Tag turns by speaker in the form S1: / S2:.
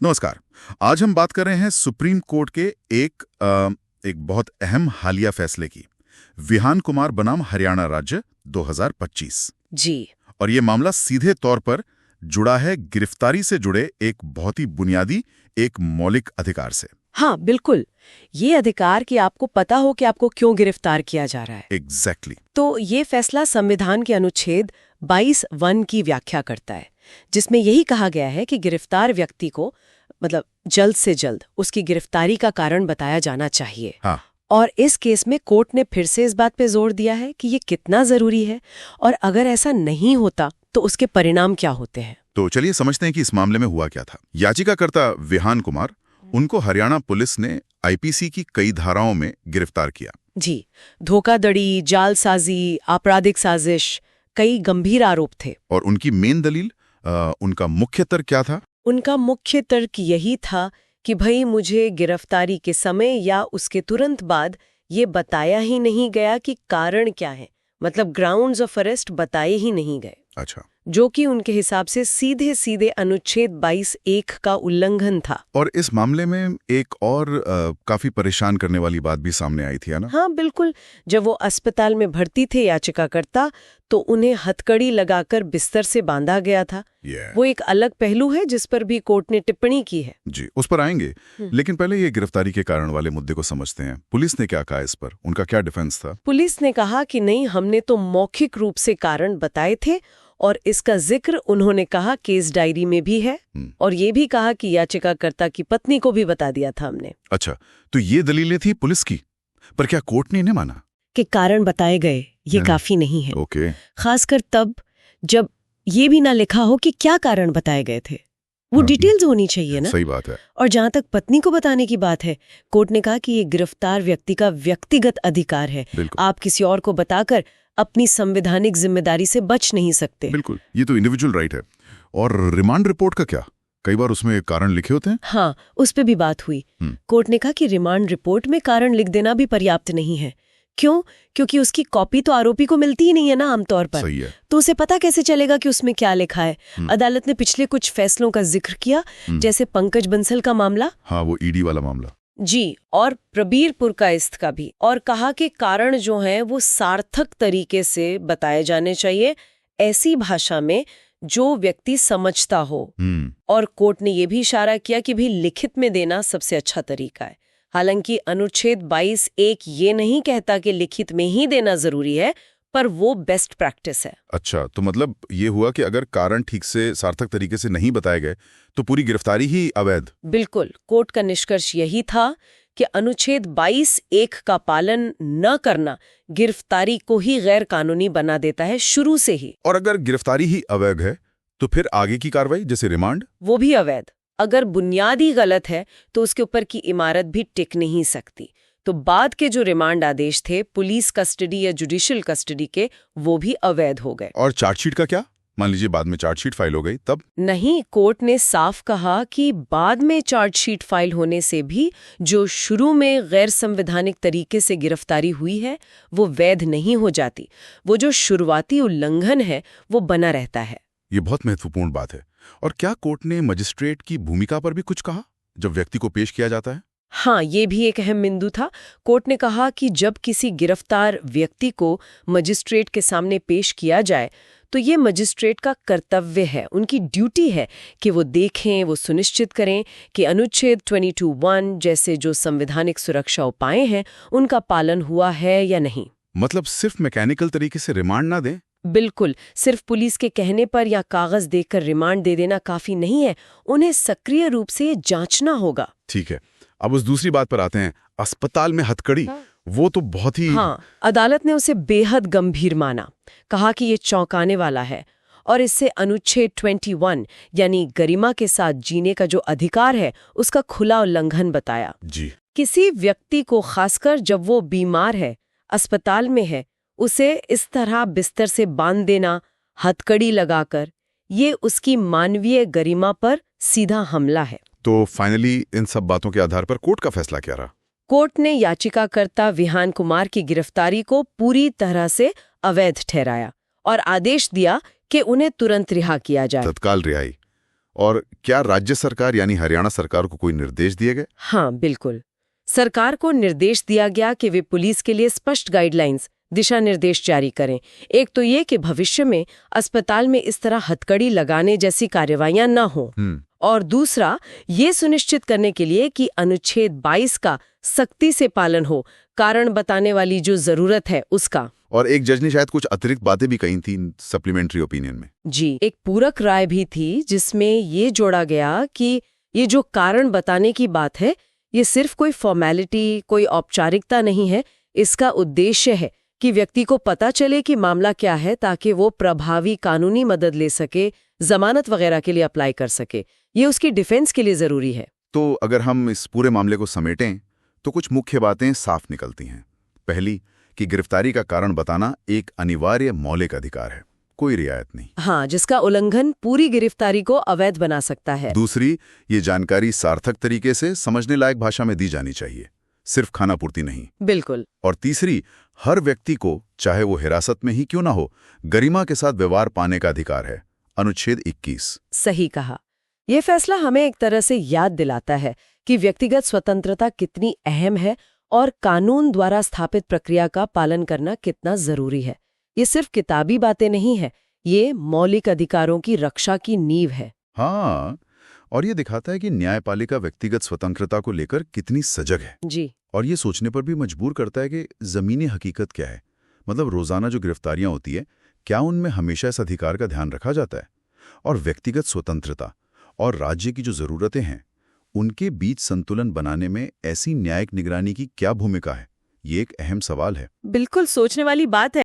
S1: नमस्कार। आज हम बात कर रहे हैं सुप्रीम कोर्ट के एक बहुत अहम हालिया फैसले की। विहान कुमार बनाम हरियाणा राज्य 2025।
S2: जी।
S1: और ये मामला सीधे तौर पर जुड़ा है गिरफ्तारी से जुड़े एक बहुत ही बुनियादी, एक मौलिक अधिकार से।
S2: हाँ, बिल्कुल। ये अधिकार कि आपको पता हो कि आपको क्यों गिरफ्तार किया जा रहा है।
S1: एग्जैक्टली।
S2: तो ये फैसला संविधान के अनुच्छेद 22(1) की व्याख्या करता है, जिसमें यही कहा गया है कि गिरफ्तार व्यक्ति को जल्द से जल्द उसकी गिरफ्तारी का कारण बताया जाना चाहिए।
S1: हाँ।
S2: और इस केस में कोर्ट ने फिर से इस बात पे जोर दिया है कि ये कितना जरूरी है, और अगर ऐसा नहीं होता तो उसके परिणाम क्या होते हैं।
S1: तो चलिए समझते हैं कि इस मामले में हुआ क्या था। याचिकाकर्ता विहान कुमार, उनको हरियाणा पुलिस ने आईपीसी की कई धाराओं में गिरफ्तार किया।
S2: जी। धोखाधड़ी, जालसाजी, आपराधिक साजिश, कई गंभीर आरोप थे।
S1: और उनकी मेन दलील, उनका मुख्य तर्क क्या था?
S2: उनका मुख्य तर्क यही था कि भाई मुझे गिरफ्तारी के समय या उसके तुरंत बाद ये बताया ही नहीं गया कि कारण क्या है, मतलब ग्राउंड्स ऑफ अरेस्ट बताए ही नहीं गए।
S1: अच्छा।
S2: जो कि उनके हिसाब से सीधे सीधे अनुच्छेद 22(1) का उल्लंघन था।
S1: और इस मामले में एक और काफी परेशान करने वाली बात भी सामने आई थी, है ना?
S2: हाँ, बिल्कुल। जब वो अस्पताल में भर्ती थे याचिकाकर्ता, तो उन्हें हथकड़ी लगाकर बिस्तर से बांधा गया था। वो एक अलग पहलू है जिस पर भी कोर्ट ने टिप्पणी की है।
S1: जी, उस पर आएंगे। लेकिन पहले ये गिरफ्तारी के कारण वाले मुद्दे को समझते हैं। पुलिस ने क्या कहा इस पर? उनका क्या डिफेंस था?
S2: पुलिस ने कहा कि नहीं, हमने तो मौखिक रूप से कारण बताए थे, और इसका जिक्र उन्होंने कहा केस डायरी में भी है, और ये भी कहा कि याचिकाकर्ता की पत्नी को भी बता दिया था हमने।
S1: अच्छा, तो ये दलीलें थी पुलिस की, पर क्या कोर्ट ने इन्हें माना?
S2: कि कारण बताए गए ये काफी नहीं है।
S1: ओके।
S2: खासकर तब जब ये भी ना लिखा हो कि क्या कारण बताए गए थे। वो डिटेल्स होनी चाहिए ना।
S1: सही बात है।
S2: और जहां तक पत्नी को बताने की बात है, कोर्ट ने कहा कि ये गिरफ्तार व्यक्ति का व्यक्तिगत अधिकार है। आप किसी और को बताकर अपनी संवैधानिक जिम्मेदारी से बच नहीं सकते।
S1: बिल्कुल, ये तो इंडिविजुअल राइट है। और रिमांड रिपोर्ट का क्या? कई बार उसमें कारण लिखे होते हैं।
S2: हाँ, उस पे भी बात हुई। कोर्ट ने कहा कि रिमांड रिपोर्ट में कारण लिख देना भी पर्याप्त नहीं है। क्यों? क्योंकि उसकी कॉपी तो आरोपी को मिलती ही नहीं है ना आमतौर पर।
S1: सही है।
S2: तो उसे पता कैसे चलेगा कि उसमें क्या लिखा है। अदालत ने पिछले कुछ फैसलों का जिक्र किया, जैसे पंकज बंसल का मामला।
S1: हाँ, वो ईडी वाला मामला।
S2: जी, और प्रबीरपुर का इस्त का भी। और कहा कि कारण जो है वो सार्थक तरीके से बताए जाने चाहिए, ऐसी भाषा में जो व्यक्ति समझता हो। और कोर्ट ने ये भी इशारा किया कि भी लिखित में देना सबसे अच्छा तरीका है। हालांकि अनुच्छेद 22(1) ये नहीं कहता कि लिखित में ही देना जरूरी है, पर वो बेस्ट प्रैक्टिस है।
S1: अच्छा, तो मतलब ये हुआ कि अगर कारण ठीक से सार्थक तरीके से नहीं बताए गए तो पूरी गिरफ्तारी ही अवैध।
S2: बिल्कुल। कोर्ट का निष्कर्ष यही था कि अनुच्छेद 22(1) का पालन न करना गिरफ्तारी को ही गैर कानूनी बना देता है शुरू से ही।
S1: और अगर गिरफ्तारी ही अवैध है तो फिर आगे की कार्रवाई जैसे रिमांड,
S2: वो भी अवैध। अगर बुनियादी गलत है तो उसके ऊपर की इमारत भी टिक नहीं सकती। तो बाद के जो रिमांड आदेश थे पुलिस कस्टडी या जुडिशियल कस्टडी के, वो भी अवैध हो गए।
S1: और चार्जशीट का क्या? मान लीजिए बाद में चार्जशीट फाइल हो गई तब?
S2: नहीं, कोर्ट ने साफ कहा कि बाद में चार्जशीट फाइल होने से भी जो शुरू में गैर संवैधानिक तरीके से गिरफ्तारी हुई है वो वैध नहीं हो जाती। वो जो शुरुआती उल्लंघन है वो बना रहता है।
S1: ये बहुत महत्वपूर्ण बात है। और क्या कोर्ट ने मजिस्ट्रेट की भूमिका पर भी कुछ कहा जब व्यक्ति को पेश किया जाता है?
S2: हाँ, ये भी एक अहम बिंदु था। कोर्ट ने कहा कि जब किसी गिरफ्तार व्यक्ति को मजिस्ट्रेट के सामने पेश किया जाए तो ये मजिस्ट्रेट का कर्तव्य है, उनकी ड्यूटी है कि वो देखें, वो सुनिश्चित करें कि अनुच्छेद 22(1) जैसे जो संवैधानिक सुरक्षा उपाय हैं उनका पालन हुआ है या नहीं।
S1: मतलब सिर्फ मैकेनिकल तरीके से रिमांड ना दें?
S2: बिल्कुल। सिर्फ पुलिस के कहने पर या कागज देकर रिमांड दे देना काफी नहीं है, उन्हें सक्रिय रूप से जांचना होगा।
S1: ठीक है, अब उस दूसरी बात पर आते हैं, अस्पताल में हथकड़ी। वो तो बहुत ही।
S2: हाँ, अदालत ने उसे बेहद गंभीर माना, कहा कि ये चौंकाने वाला है, और इससे अनुच्छेद 21 यानी गरिमा के साथ जीने का जो अधिकार है उसका खुला उल्लंघन बताया।
S1: जी।
S2: किसी व्यक्ति को, खासकर जब वो बीमार है, अस्पताल में है, उसे इस तरह बिस्तर से बांध देना, हथकड़ी लगाकर, ये उसकी मानवीय गरिमा पर सीधा हमला है।
S1: तो फाइनली इन सब बातों के आधार पर कोर्ट का फैसला क्या रहा?
S2: कोर्ट ने याचिकाकर्ता विहान कुमार की गिरफ्तारी को पूरी तरह से अवैध ठहराया और आदेश दिया कि उन्हें तुरंत रिहा किया जाए।
S1: तत्काल रिहाई। और क्या राज्य सरकार यानी हरियाणा सरकार को कोई निर्देश दिए गए?
S2: हाँ, बिल्कुल। सरकार को निर्देश दिया गया कि वे पुलिस के लिए स्पष्ट गाइडलाइंस, दिशा निर्देश जारी करें। एक तो ये कि भविष्य में अस्पताल में इस तरह हथकड़ी लगाने जैसी कार्रवाइयां न हो, और दूसरा ये सुनिश्चित करने के लिए कि अनुच्छेद 22 का सख्ती से पालन हो, कारण बताने वाली जो जरूरत है उसका।
S1: और एक जज ने शायद कुछ अतिरिक्त बातें भी कही थी सप्लीमेंट्री ओपिनियन में।
S2: जी, एक पूरक राय भी थी जिसमें ये जोड़ा गया कि ये जो कारण बताने की बात है, ये सिर्फ कोई फॉर्मेलिटी, कोई औपचारिकता नहीं है। इसका उद्देश्य है कि व्यक्ति को पता चले कि मामला क्या है, ताकि वो प्रभावी कानूनी मदद ले सके, जमानत वगैरह के लिए अप्लाई कर सके। ये उसकी डिफेंस के लिए जरूरी है।
S1: तो अगर हम इस पूरे मामले को समेटें तो कुछ मुख्य बातें साफ निकलती हैं। पहली, कि गिरफ्तारी का कारण बताना एक अनिवार्य मौलिक अधिकार है, कोई रियायत नहीं।
S2: हाँ, जिसका उल्लंघन पूरी गिरफ्तारी को अवैध बना सकता है।
S1: दूसरी, ये जानकारी सार्थक तरीके से समझने लायक भाषा में दी जानी चाहिए, सिर्फ खानापूर्ति नहीं।
S2: बिल्कुल।
S1: और तीसरी, हर व्यक्ति को, चाहे वो हिरासत में ही क्यों ना हो, गरिमा के साथ व्यवहार पाने का अधिकार है, अनुच्छेद 21।
S2: सही कहा। ये फैसला हमें एक तरह से याद दिलाता है कि व्यक्तिगत स्वतंत्रता कितनी अहम है और कानून द्वारा स्थापित प्रक्रिया का पालन करना कितना जरूरी है। ये सिर्फ किताबी बातें नहीं है, ये मौलिक अधिकारों की रक्षा की नींव है।
S1: हाँ, और ये दिखाता है कि न्यायपालिका व्यक्तिगत स्वतंत्रता को लेकर कितनी सजग है।
S2: जी।
S1: और ये सोचने पर भी मजबूर करता है कि जमीनी हकीकत क्या है। मतलब रोजाना जो गिरफ्तारियां होती है, क्या उनमें हमेशा इस अधिकार का ध्यान रखा जाता है? और व्यक्तिगत स्वतंत्रता और राज्य की जो जरूरतें हैं, उनके बीच संतुलन बनाने में ऐसी न्यायिक निगरानी की क्या भूमिका है? ये एक अहम सवाल है।
S2: बिल्कुल सोचने वाली बात है।